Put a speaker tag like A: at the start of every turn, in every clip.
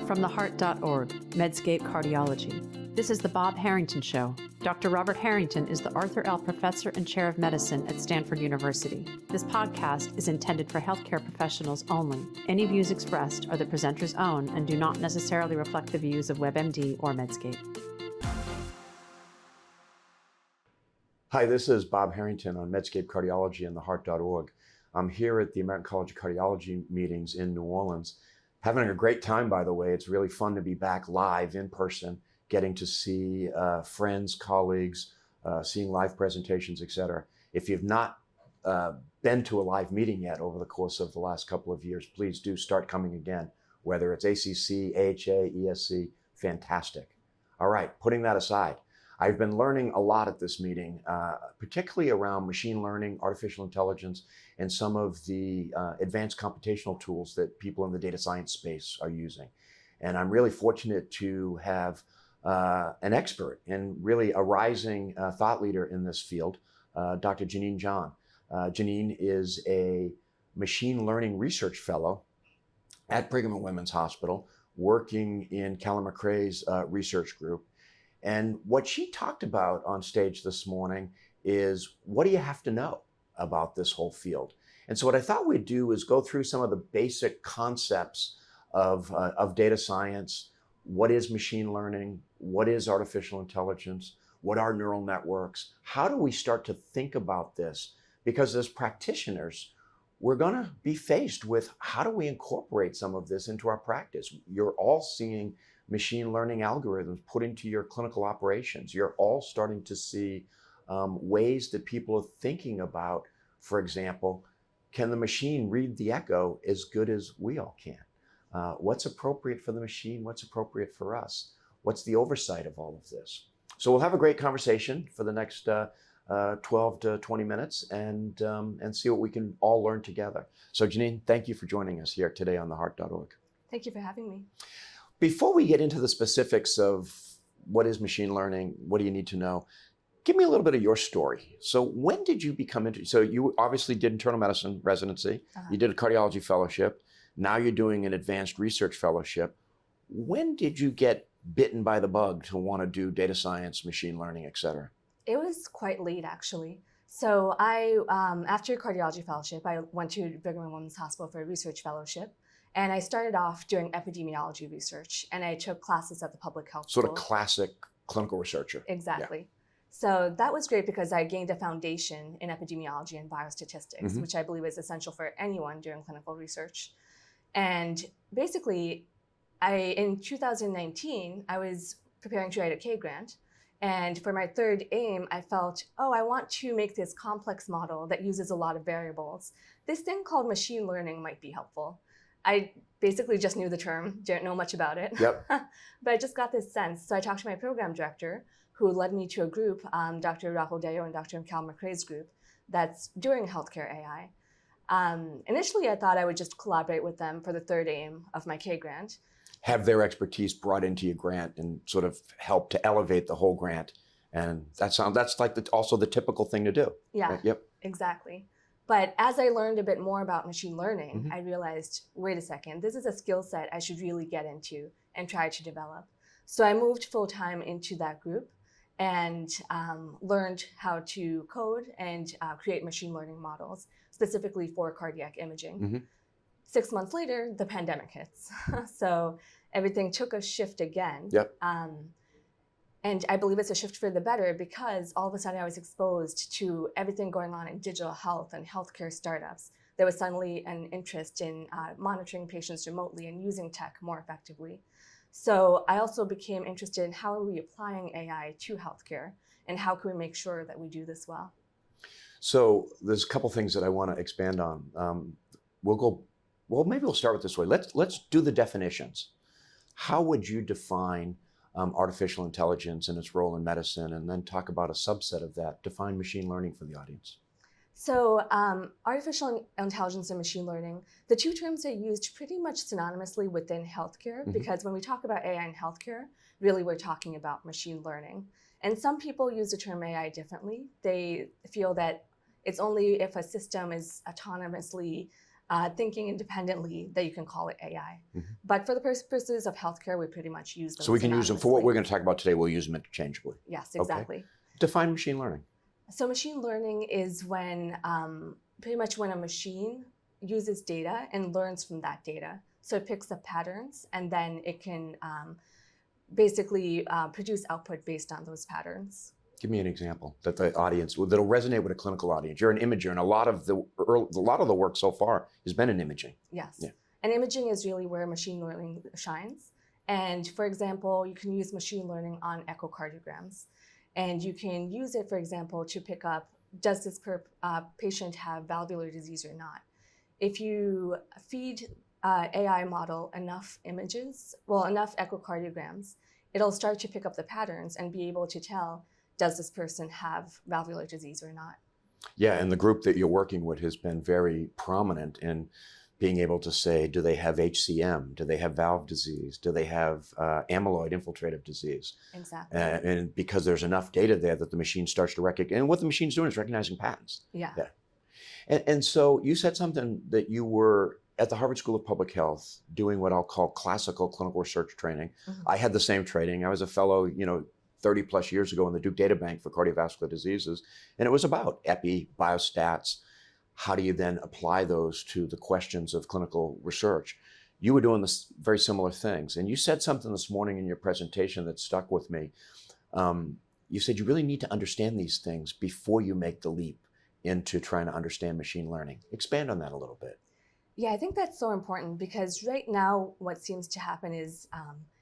A: From theheart.org, Medscape Cardiology. This is the Bob Harrington Show. Dr. Robert Harrington is the Arthur L. Professor and Chair of Medicine at Stanford University. This podcast is intended for healthcare professionals only. Any views expressed are the presenter's own and do not necessarily reflect the views of WebMD or Medscape.
B: Hi, this is Bob Harrington on Medscape Cardiology and theheart.org. I'm here at the American College of Cardiology meetings in New Orleans. Having a great time, by the way. It's really fun to be back live in person, getting to see friends, colleagues, seeing live presentations, etc. If you've not been to a live meeting yet over the course of the last couple of years, please do start coming again, whether it's ACC, AHA, ESC, fantastic. All right, putting that aside, I've been learning a lot at this meeting, particularly around machine learning, artificial intelligence, and some of the advanced computational tools that people in the data science space are using. And I'm really fortunate to have an expert and really a rising thought leader in this field, Dr. Jenine John. Jenine is a machine learning research fellow at Brigham and Women's Hospital, working in Callum McRae's research group. And what she talked about on stage this morning is, what do you have to know about this whole field? And so what I thought we'd do is go through some of the basic concepts of data science. What is machine learning? What is artificial intelligence? What are neural networks? How do we start to think about this? Because as practitioners, we're going to be faced with, how do we incorporate some of this into our practice? You're all seeing machine learning algorithms put into your clinical operations. You're all starting to see ways that people are thinking about, for example, can the machine read the echo as good as we all can? What's appropriate for the machine? What's appropriate for us? What's the oversight of all of this? So we'll have a great conversation for the next 12 to 20 minutes and see what we can all learn together. So Jenine, thank you for joining us here today on theheart.org.
C: Thank you for having me.
B: Before we get into the specifics of what is machine learning, what do you need to know, give me a little bit of your story. So when did you become interested? So you obviously did internal medicine residency, you did a cardiology fellowship, now you're doing an advanced research fellowship. When did you get bitten by the bug to want to do data science, machine learning, et cetera?
C: It was quite late, actually. So I, after a cardiology fellowship, I went to Brigham and Women's Hospital for a research fellowship. And I started off doing epidemiology research, and I took classes at the public health school.
B: Sort of classic clinical researcher.
C: Exactly.
B: Yeah.
C: So that was great because I gained a foundation in epidemiology and biostatistics, which I believe is essential for anyone doing clinical research. And basically, in 2019, I was preparing to write a K grant. And for my third aim, I felt, I want to make this complex model that uses a lot of variables. This thing called machine learning might be helpful. I basically just knew the term, didn't know much about it.
B: Yep.
C: But I just got this sense. So I talked to my program director, who led me to a group, Dr. Rahul Deo and Dr. Callum McRae's group, that's doing healthcare AI. Initially, I thought I would just collaborate with them for the third aim of my K grant.
B: Have their expertise brought into your grant and sort of help to elevate the whole grant. And that's like also the typical thing to do.
C: Yeah,
B: right? Yep.
C: Exactly. But as I learned a bit more about machine learning, I realized, wait a second, this is a skill set I should really get into and try to develop. So I moved full-time into that group and learned how to code and create machine learning models, specifically for cardiac imaging. 6 months later, the pandemic hits. So everything took a shift again.
B: Yep.
C: And I believe it's a shift for the better because all of a sudden I was exposed to everything going on in digital health and healthcare startups. There was suddenly an interest in monitoring patients remotely and using tech more effectively. So I also became interested in how are we applying AI to healthcare and how can we make sure that we do this well.
B: So there's a couple things that I want to expand on. Maybe we'll start with this way. Let's do the definitions. How would you define artificial intelligence and its role in medicine, and then talk about a subset of that, define machine learning for the audience?
C: So artificial intelligence and machine learning, the two terms are used pretty much synonymously within healthcare, because when we talk about AI in healthcare, really we're talking about machine learning. And some people use the term AI differently. They feel that it's only if a system is autonomously thinking independently, that you can call it AI.
B: Mm-hmm.
C: But for the purposes of healthcare, we pretty much use them.
B: So we can use them for what we're going to talk about today. We'll use them interchangeably.
C: Yes, exactly.
B: Okay. Define machine learning.
C: So machine learning is when pretty much when a machine uses data and learns from that data. So it picks up patterns, and then it can basically produce output based on those patterns.
B: Give me an example that the audience that'll resonate with a clinical audience. You're an imager, and a lot of the work so far has been in imaging.
C: Yes,
B: yeah.
C: And imaging is really where machine learning shines. And for example, you can use machine learning on echocardiograms, and you can use it, for example, to pick up, does this patient have valvular disease or not? If you feed AI model enough images, enough echocardiograms, it'll start to pick up the patterns and be able to tell, does this person have valvular disease or not?
B: Yeah, and the group that you're working with has been very prominent in being able to say, do they have HCM? Do they have valve disease? Do they have amyloid infiltrative disease?
C: Exactly.
B: And because there's enough data there that the machine starts to recognize, and what the machine's doing is recognizing patterns.
C: Yeah.
B: And so you said something that you were at the Harvard School of Public Health doing what I'll call classical clinical research training. Mm-hmm. I had the same training. I was a fellow, 30 plus years ago in the Duke Data Bank for cardiovascular diseases. And it was about epi, biostats. How do you then apply those to the questions of clinical research? You were doing this very similar things. And you said something this morning in your presentation that stuck with me. You said you really need to understand these things before you make the leap into trying to understand machine learning. Expand on that a little bit.
C: Yeah, I think that's so important because right now what seems to happen is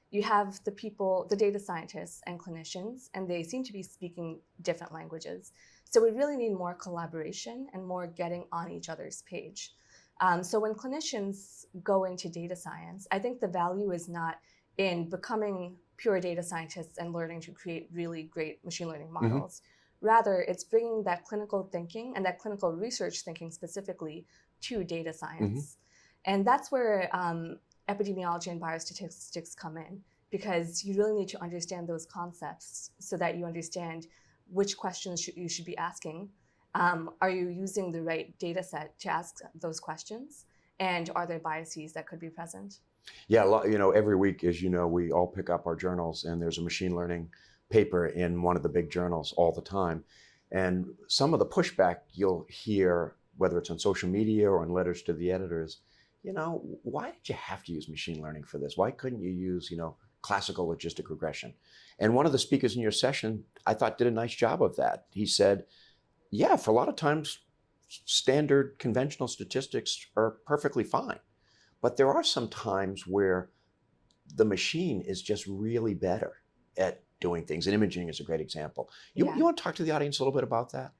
C: you have the people, the data scientists and clinicians, and they seem to be speaking different languages. So we really need more collaboration and more getting on each other's page. So when clinicians go into data science, I think the value is not in becoming pure data scientists and learning to create really great machine learning models. Mm-hmm. Rather, it's bringing that clinical thinking and that clinical research thinking specifically to data science. Mm-hmm. And that's where epidemiology and biostatistics come in, because you really need to understand those concepts so that you understand which questions you should be asking. Are you using the right data set to ask those questions? And are there biases that could be present?
B: Yeah, every week, as you know, we all pick up our journals and there's a machine learning paper in one of the big journals all the time. And some of the pushback you'll hear, whether it's on social media or in letters to the editors, why did you have to use machine learning for this? Why couldn't you use, classical logistic regression? And one of the speakers in your session, I thought, did a nice job of that. He said, yeah, for a lot of times, standard conventional statistics are perfectly fine. But there are some times where the machine is just really better at doing things. And imaging is a great example. You want to talk to the audience a little bit about that?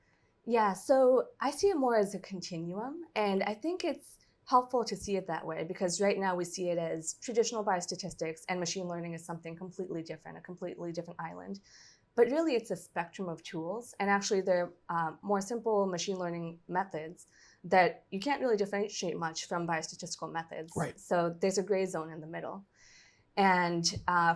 C: Yeah, so I see it more as a continuum. And I think it's helpful to see it that way, because right now we see it as traditional biostatistics and machine learning is something completely different, a completely different island. But really it's a spectrum of tools, and actually they're more simple machine learning methods that you can't really differentiate much from biostatistical methods.
B: Right.
C: So there's a gray zone in the middle. And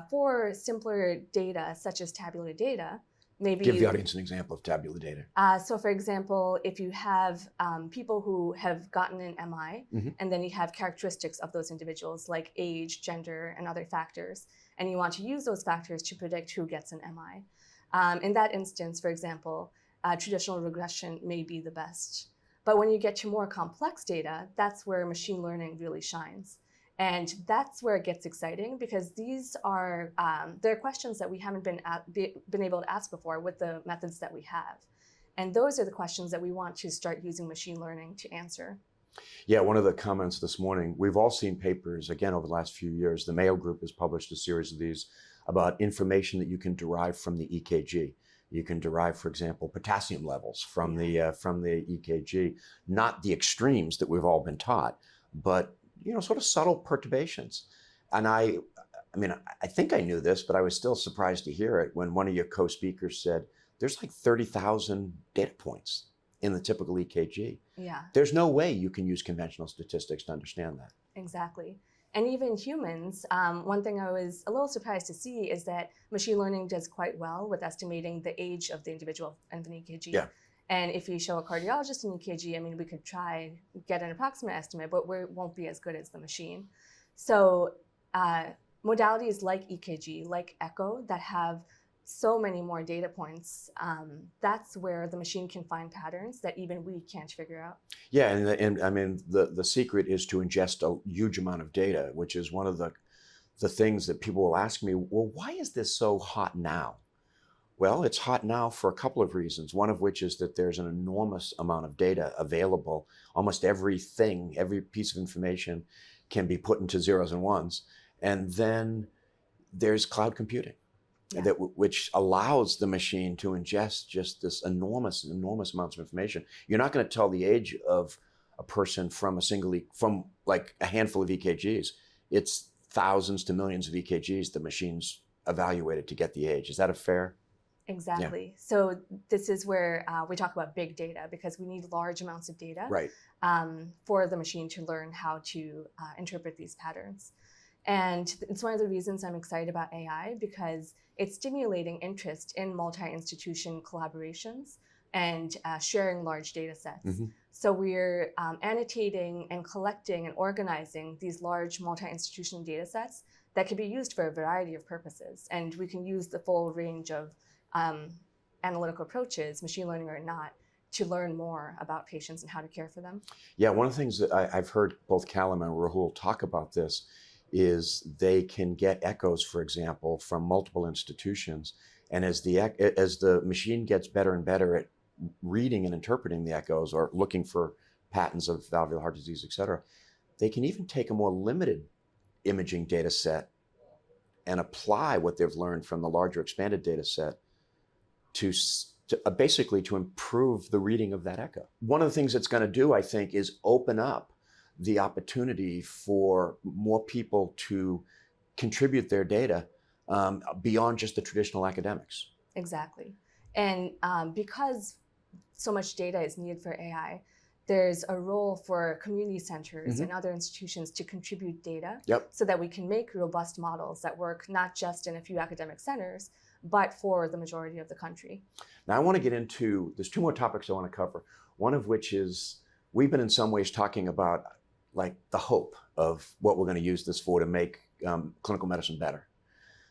C: for simpler data, such as tabular data, maybe
B: give the audience an example of tabular data.
C: So for example, if you have people who have gotten an MI, mm-hmm. and then you have characteristics of those individuals like age, gender, and other factors, and you want to use those factors to predict who gets an MI. In that instance, for example, traditional regression may be the best. But when you get to more complex data, that's where machine learning really shines. And that's where it gets exciting, because these are there are questions that we haven't been able to ask before with the methods that we have. And those are the questions that we want to start using machine learning to answer.
B: Yeah, one of the comments this morning, we've all seen papers, again, over the last few years. The Mayo Group has published a series of these about information that you can derive from the EKG. You can derive, for example, potassium levels from the EKG, not the extremes that we've all been taught, but sort of subtle perturbations. And I think I knew this, but I was still surprised to hear it when one of your co-speakers said, there's like 30,000 data points in the typical EKG.
C: Yeah.
B: There's no way you can use conventional statistics to understand that.
C: Exactly. And even humans, one thing I was a little surprised to see is that machine learning does quite well with estimating the age of the individual of an EKG.
B: Yeah.
C: And if you show a cardiologist an EKG, I mean, we could try get an approximate estimate, but we won't be as good as the machine. So modalities like EKG, like echo, that have so many more data points, that's where the machine can find patterns that even we can't figure out.
B: Yeah, and I mean, the secret is to ingest a huge amount of data, which is one of the things that people will ask me, well, why is this so hot now? Well, it's hot now for a couple of reasons, one of which is that there's an enormous amount of data available. Almost everything, every piece of information can be put into zeros and ones. And then there's cloud computing, which allows the machine to ingest just this enormous amounts of information. You're not going to tell the age of a person from from like a handful of EKGs. It's thousands to millions of EKGs the machine's evaluated to get the age. Is that a fair?
C: Exactly.
B: Yeah.
C: So this is where we talk about big data, because we need large amounts of data for the machine to learn how to interpret these patterns. And it's one of the reasons I'm excited about AI, because it's stimulating interest in multi-institution collaborations and sharing large data sets. Mm-hmm. So we're annotating and collecting and organizing these large multi-institution data sets that can be used for a variety of purposes. And we can use the full range of analytical approaches, machine learning or not, to learn more about patients and how to care for them. Yeah,
B: one of the things that I've heard both Callum and Rahul talk about this is they can get echoes, for example, from multiple institutions. And as the machine gets better and better at reading and interpreting the echoes or looking for patterns of valvular heart disease, et cetera, they can even take a more limited imaging data set and apply what they've learned from the larger expanded data set to basically to improve the reading of that echo. One of the things it's going to do, I think, is open up the opportunity for more people to contribute their data beyond just the traditional academics.
C: Exactly. And because so much data is needed for AI, there's a role for community centers and other institutions to contribute data so that we can make robust models that work not just in a few academic centers, but for the majority of the country.
B: Now I want to get into, there's two more topics I want to cover. One of which is, we've been in some ways talking about like the hope of what we're going to use this for to make clinical medicine better.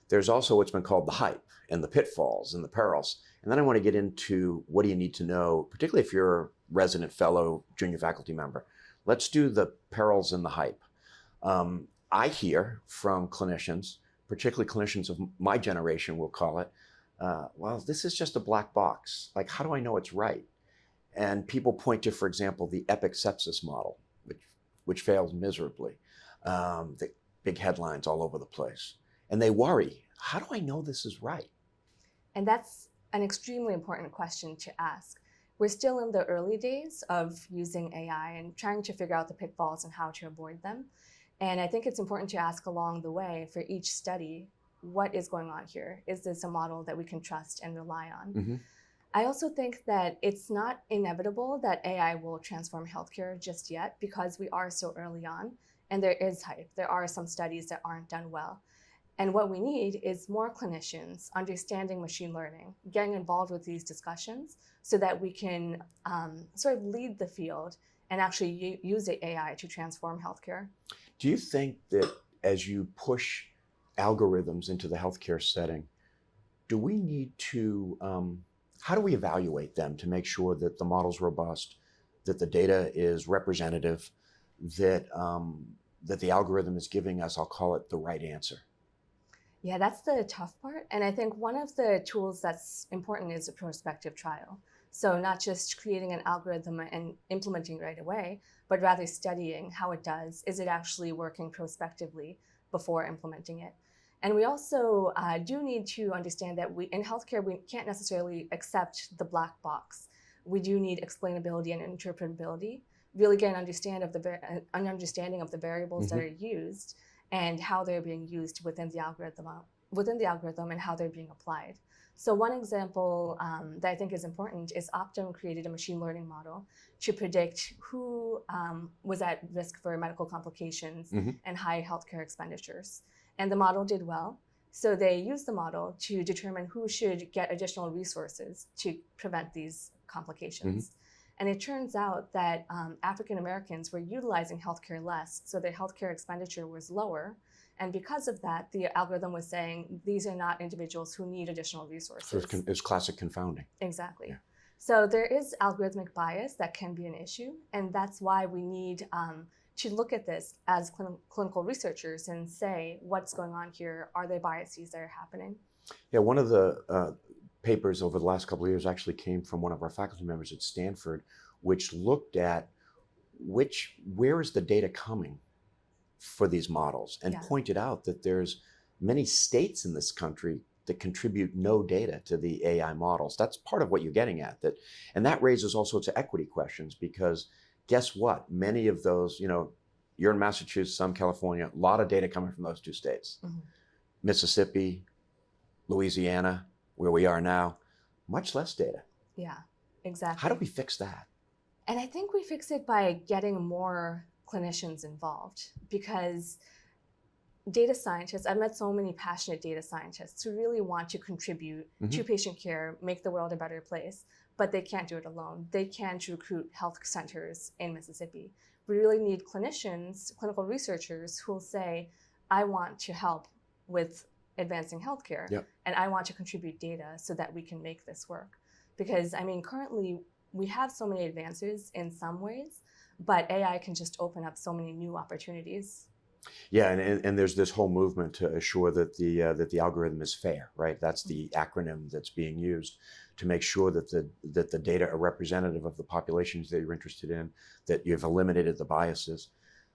B: There's also what's been called the hype and the pitfalls and the perils. And then I want to get into what do you need to know, particularly if you're a resident, fellow, junior faculty member. Let's do the perils and the hype. I hear from clinicians, particularly clinicians of my generation, we'll call it, well, this is just a black box. Like, how do I know it's right? And people point to, for example, the epic sepsis model, which failed miserably. The big headlines all over the place. And they worry, how do I know this is right?
C: And that's an extremely important question to ask. We're still in the early days of using AI and trying to figure out the pitfalls and how to avoid them. And I think it's important to ask along the way for each study, what is going on here? Is this a model that we can trust and rely on? Mm-hmm. I also think that it's not inevitable that AI will transform healthcare just yet, because we are so early on and there is hype. There are some studies that aren't done well. And what we need is more clinicians understanding machine learning, getting involved with these discussions so that we can sort of lead the field and actually use the AI to transform healthcare.
B: Do you think that as you push algorithms into the healthcare setting, do we need to, how do we evaluate them to make sure that the model's robust, that the data is representative, that the algorithm is giving us, I'll call it, the right answer?
C: Yeah, that's the tough part. And I think one of the tools that's important is a prospective trial. So not just creating an algorithm and implementing right away, but rather studying how it does. Is it actually working prospectively before implementing it? And we also do need to understand that in healthcare, we can't necessarily accept the black box. We do need explainability and interpretability, really get an understanding of the variables that are used and how they're being used within the algorithm and how they're being applied. So one example that I think is important is Optum created a machine learning model to predict who was at risk for medical complications and high healthcare expenditures. And the model did well. So they used the model to determine who should get additional resources to prevent these complications. And it turns out that African Americans were utilizing healthcare less, so their healthcare expenditure was lower. And because of that, the algorithm was saying these are not individuals who need additional resources.
B: So it's classic confounding.
C: Exactly.
B: Yeah.
C: So there is algorithmic bias that can be an issue, and that's why we need to look at this as clinical researchers and say, what's going on here? Are there biases that are happening?
B: Yeah, one of the papers over the last couple of years actually came from one of our faculty members at Stanford, which looked at where is the data coming for these models, and pointed out that there's many states in this country that contribute no data to the AI models. That's part of what you're getting at. And that raises all sorts of equity questions, because guess what? Many of those, you're in Massachusetts, I'm California, a lot of data coming from those two states. Mississippi, Louisiana, where we are now, much less data.
C: Yeah, exactly.
B: How do we fix that?
C: And I think we fix it by getting more clinicians involved, because data scientists, I've met so many passionate data scientists who really want to contribute to patient care, make the world a better place, but they can't do it alone. They can't recruit health centers in Mississippi. We really need clinicians, clinical researchers who will say, I want to help with advancing healthcare, and I want to contribute data so that we can make this work. Because, currently we have so many advances in some ways, but AI can just open up so many new opportunities.
B: Yeah, and there's this whole movement to assure that the algorithm is fair, right? That's the acronym that's being used to make sure that the data are representative of the populations that you're interested in, that you've eliminated the biases.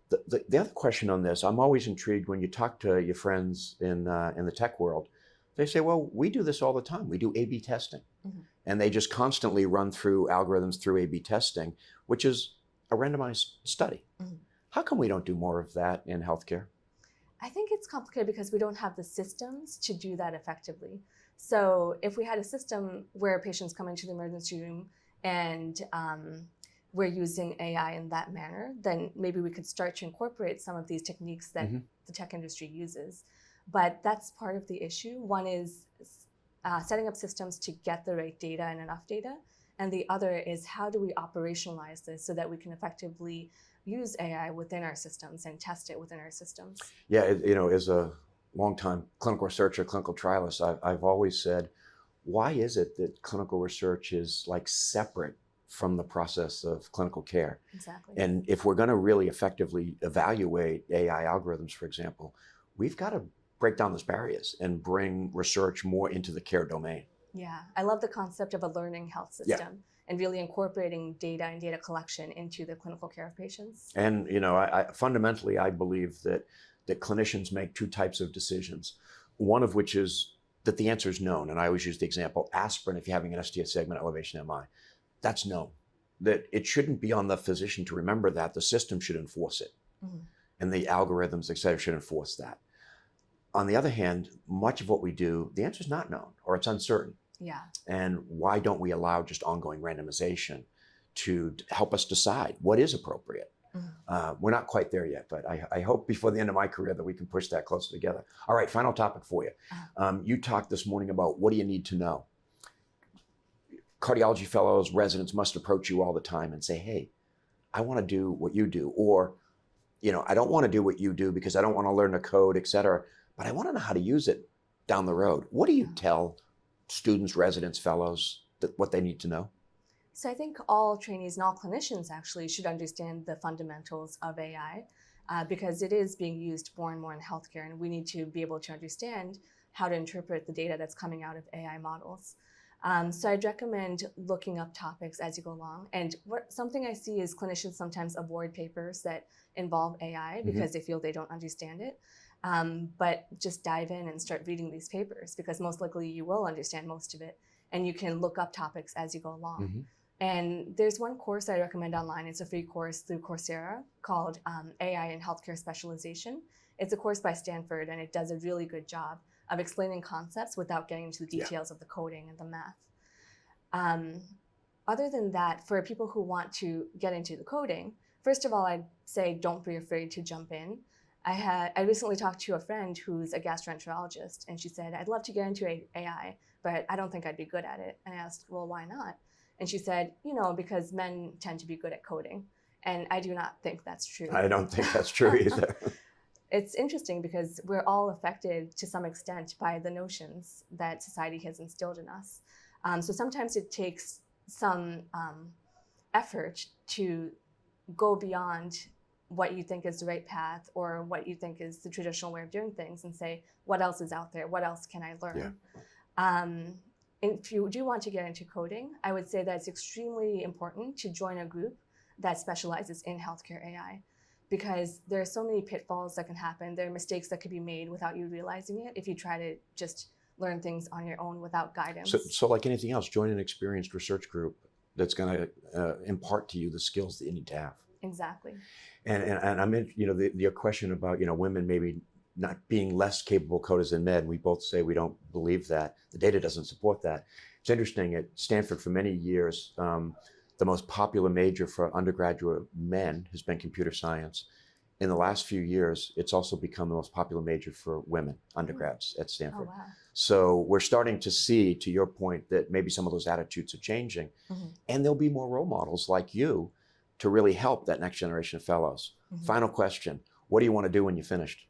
B: The other question on this, I'm always intrigued when you talk to your friends in the tech world. They say, well, we do this all the time. We do A/B testing. And they just constantly run through algorithms through A/B testing, which is a randomized study. How come we don't do more of that in healthcare?
C: I think it's complicated because we don't have the systems to do that effectively. So if we had a system where patients come into the emergency room and we're using AI in that manner, then maybe we could start to incorporate some of these techniques that the tech industry uses. But that's part of the issue. One is setting up systems to get the right data and enough data. And the other is, how do we operationalize this so that we can effectively use AI within our systems and test it within our systems?
B: Yeah, as a longtime clinical researcher, clinical trialist, I've always said, why is it that clinical research is like separate from the process of clinical care?
C: Exactly.
B: And if we're going to really effectively evaluate AI algorithms, for example, we've got to break down those barriers and bring research more into the care domain.
C: Yeah, I love the concept of a learning health system and really incorporating data and data collection into the clinical care of patients.
B: And I fundamentally, I believe that clinicians make two types of decisions. One of which is that the answer is known, and I always use the example aspirin. If you're having an ST segment elevation MI, that's known. That it shouldn't be on the physician to remember that. The system should enforce it, and the algorithms, et cetera, should enforce that. On the other hand, much of what we do, the answer is not known, or it's uncertain.
C: Yeah.
B: And why don't we allow just ongoing randomization to help us decide what is appropriate? We're not quite there yet, but I hope before the end of my career that we can push that closer together. All right, final topic for you. You talked this morning about what do you need to know. Cardiology fellows, residents must approach you all the time and say, hey, I want to do what you do. Or, I don't want to do what you do because I don't want to learn the code, et cetera, but I want to know how to use it down the road. What do you tell students, residents, fellows, what they need to know?
C: So I think all trainees and all clinicians actually should understand the fundamentals of AI because it is being used more and more in healthcare, and we need to be able to understand how to interpret the data that's coming out of AI models. So I'd recommend looking up topics as you go along. And something I see is clinicians sometimes avoid papers that involve AI because they feel they don't understand it. But just dive in and start reading these papers, because most likely you will understand most of it, and you can look up topics as you go along. And there's one course I recommend online. It's a free course through Coursera called AI in Healthcare Specialization. It's a course by Stanford, and it does a really good job of explaining concepts without getting into the details of the coding and the math. Other than that, for people who want to get into the coding, first of all, I'd say don't be afraid to jump in. I recently talked to a friend who's a gastroenterologist, and she said, I'd love to get into AI, but I don't think I'd be good at it. And I asked, well, why not? And she said, because men tend to be good at coding. And I do not think that's true.
B: I don't think that's true either.
C: It's interesting because we're all affected to some extent by the notions that society has instilled in us. So sometimes it takes some effort to go beyond what you think is the right path or what you think is the traditional way of doing things and say, what else is out there? What else can I learn? Yeah. If you do want to get into coding, I would say that it's extremely important to join a group that specializes in healthcare AI, because there are so many pitfalls that can happen. There are mistakes that could be made without you realizing it if you try to just learn things on your own without guidance.
B: So like anything else, join an experienced research group that's going to impart to you the skills that you need to have.
C: Exactly.
B: And I'm in, your question about, women maybe not being less capable coders than men. We both say we don't believe that. The data doesn't support that. It's interesting, at Stanford for many years, the most popular major for undergraduate men has been computer science. In the last few years, it's also become the most popular major for women, undergrads at Stanford.
C: Oh, wow.
B: So we're starting to see, to your point, that maybe some of those attitudes are changing. Mm-hmm. And there'll be more role models like you to really help that next generation of fellows. Mm-hmm. Final question, what do you want to do when you're finished?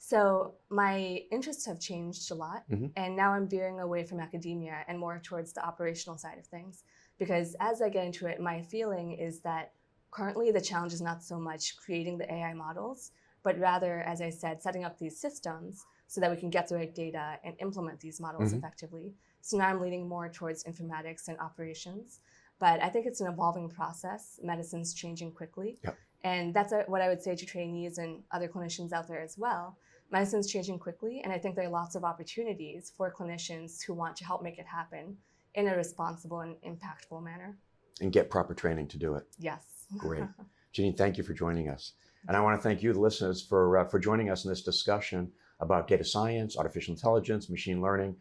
C: So my interests have changed a lot, mm-hmm. and now I'm veering away from academia and more towards the operational side of things. Because as I get into it, my feeling is that currently the challenge is not so much creating the AI models, but rather, as I said, setting up these systems so that we can get the right data and implement these models mm-hmm. effectively. So now I'm leaning more towards informatics and operations. But I think it's an evolving process. Medicine's changing quickly. Yep. And that's what I would say to trainees and other clinicians out there as well. Medicine's changing quickly, and I think there are lots of opportunities for clinicians who want to help make it happen in a responsible and impactful manner.
B: And get proper training to do it.
C: Yes.
B: Great. Janine, thank you for joining us. And I want to thank you, the listeners, for joining us in this discussion about data science, artificial intelligence, machine learning.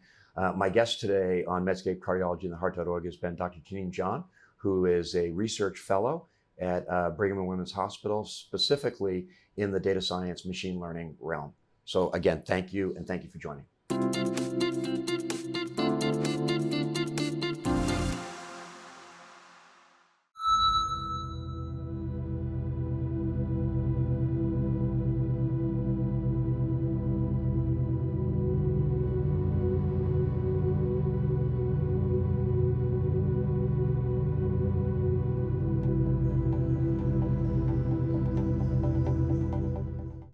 B: My guest today on Medscape Cardiology and the Heart.org has been Dr. Jenine John, who is a research fellow at Brigham and Women's Hospital, specifically in the data science machine learning realm. So again, thank you, and thank you for joining.